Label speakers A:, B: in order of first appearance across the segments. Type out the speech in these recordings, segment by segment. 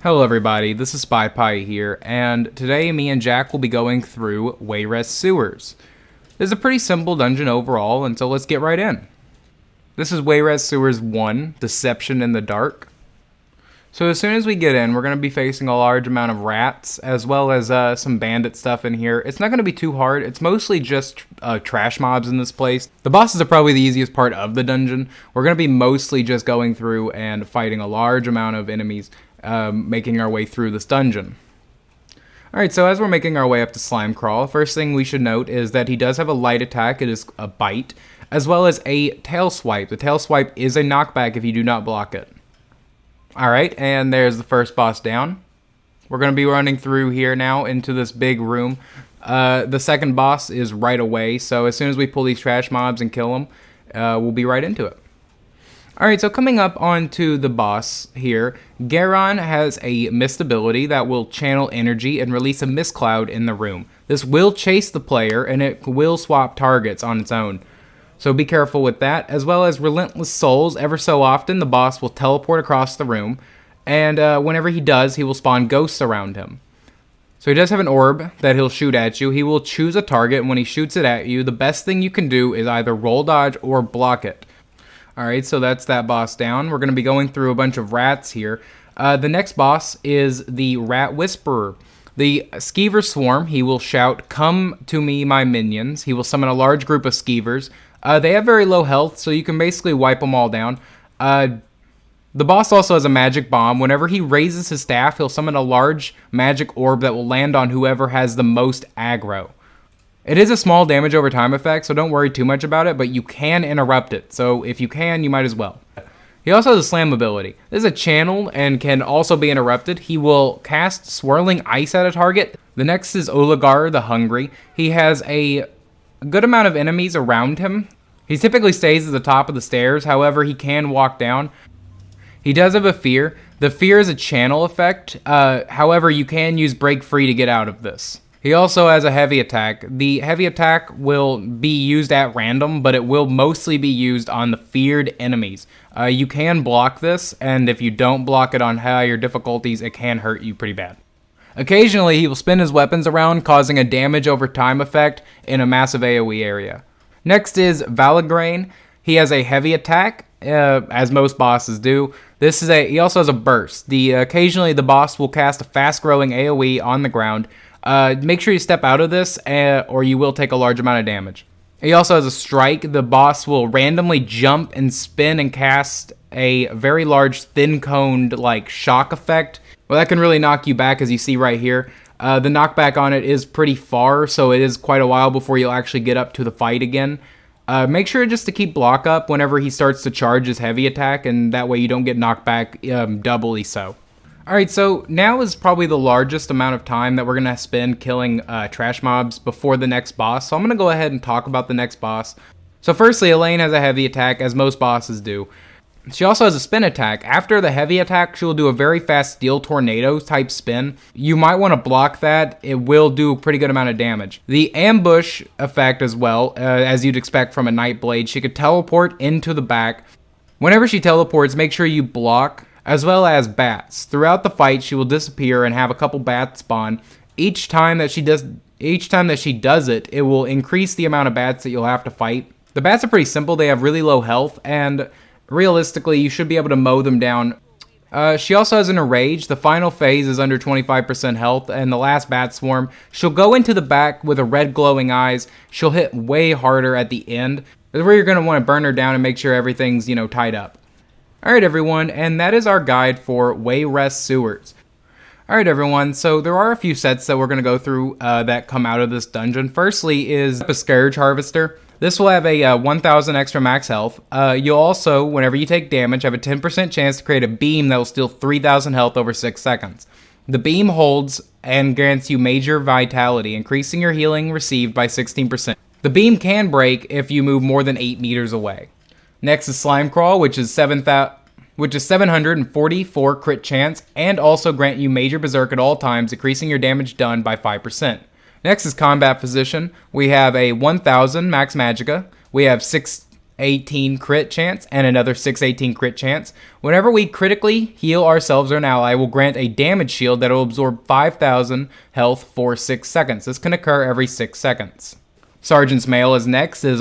A: Hello everybody, this is SpyPie here, and today me and Jack will be going through Wayrest Sewers. This is a pretty simple dungeon overall, and so let's get right in. This is Wayrest Sewers 1, Deception in the Dark. So as soon as we get in, we're going to be facing a large amount of rats, as well as some bandit stuff in here. It's not going to be too hard, it's mostly just trash mobs in this place. The bosses are probably the easiest part of the dungeon. We're going to be mostly just going through and fighting a large amount of enemies, making our way through this dungeon. Alright, so as we're making our way up to Slime Crawl, first thing we should note is that he does have a light attack, it is a bite, as well as a tail swipe. The tail swipe is a knockback if you do not block it. Alright, and there's the first boss down. We're going to be running through here now into this big room. The second boss is right away, so as soon as we pull these trash mobs and kill them, we'll be right into it. Alright, so coming up onto the boss here, Garon has a mist ability that will channel energy and release a mist cloud in the room. This will chase the player, and it will swap targets on its own. So be careful with that, as well as Relentless Souls. Ever so often, the boss will teleport across the room, and whenever he does, he will spawn ghosts around him. So he does have an orb that he'll shoot at you. He will choose a target, and when he shoots it at you, the best thing you can do is either roll dodge or block it. Alright, so that's that boss down. We're going to be going through a bunch of rats here. The next boss is the Rat Whisperer. The Skeever Swarm, he will shout, "Come to me, my minions." He will summon a large group of Skeevers. They have very low health, so you can basically wipe them all down. The boss also has a magic bomb. Whenever he raises his staff, he'll summon a large magic orb that will land on whoever has the most aggro. It is a small damage over time effect, so don't worry too much about it, but you can interrupt it, so if you can, you might as well. He also has a slam ability. This is a channel and can also be interrupted. He will cast swirling ice at a target. The next is Oligar the Hungry. He has a good amount of enemies around him. He typically stays at the top of the stairs, however, he can walk down. He does have a fear. The fear is a channel effect, however, you can use break free to get out of this. He also has a heavy attack. The heavy attack will be used at random, but it will mostly be used on the feared enemies. You can block this, and if you don't block it on higher difficulties, it can hurt you pretty bad. Occasionally, he will spin his weapons around, causing a damage over time effect in a massive AoE area. Next is Valagrain. He has a heavy attack, as most bosses do. He also has a burst. Occasionally, the boss will cast a fast-growing AoE on the ground. Make sure you step out of this, or you will take a large amount of damage. He also has a strike. The boss will randomly jump and spin and cast a very large thin-coned shock effect. Well, that can really knock you back, as you see right here. The knockback on it is pretty far, so it is quite a while before you'll actually get up to the fight again. Make sure just to keep block up whenever he starts to charge his heavy attack, and that way you don't get knocked back doubly so. Alright, so now is probably the largest amount of time that we're going to spend killing trash mobs before the next boss. So I'm going to go ahead and talk about the next boss. So firstly, Elaine has a heavy attack, as most bosses do. She also has a spin attack. After the heavy attack, she will do a very fast steel tornado type spin. You might want to block that. It will do a pretty good amount of damage. The ambush effect as well, as you'd expect from a Nightblade, she could teleport into the back. Whenever she teleports, make sure you block, as well as bats. Throughout the fight, she will disappear and have a couple bats spawn. Each time that she does it, it will increase the amount of bats that you'll have to fight. The bats are pretty simple. They have really low health, and realistically, you should be able to mow them down. She also has an Enrage. The final phase is under 25% health, and the last bat swarm, she'll go into the back with a red glowing eyes. She'll hit way harder at the end. That's where you're going to want to burn her down and make sure everything's, tied up. Alright everyone, and that is our guide for Wayrest Sewers. Alright everyone, so there are a few sets that we're going to go through that come out of this dungeon. Firstly is a Scourge Harvester. This will have a 1000 extra max health. You'll also, whenever you take damage, have a 10% chance to create a beam that will steal 3000 health over 6 seconds. The beam holds and grants you major vitality, increasing your healing received by 16%. The beam can break if you move more than 8 meters away. Next is Slime Crawl, which is 744 crit chance, and also grant you major berserk at all times, increasing your damage done by 5%. Next is Combat Physician. We have a 1000 max magicka. We have 618 crit chance, and another 618 crit chance. Whenever we critically heal ourselves or an ally, we'll grant a damage shield that will absorb 5,000 health for 6 seconds. This can occur every 6 seconds. Sergeant's Mail is next. It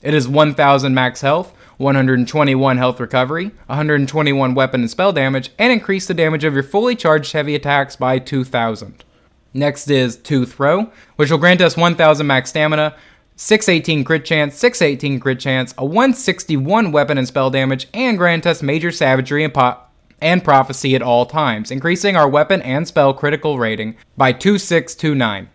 A: is 1,000 max health, 121 health recovery, 121 weapon and spell damage, and increase the damage of your fully charged heavy attacks by 2,000. Next is Tooth Throw, which will grant us 1,000 max stamina, 618 crit chance, 618 crit chance, a 161 weapon and spell damage, and grant us major savagery and prophecy at all times, increasing our weapon and spell critical rating by 2629.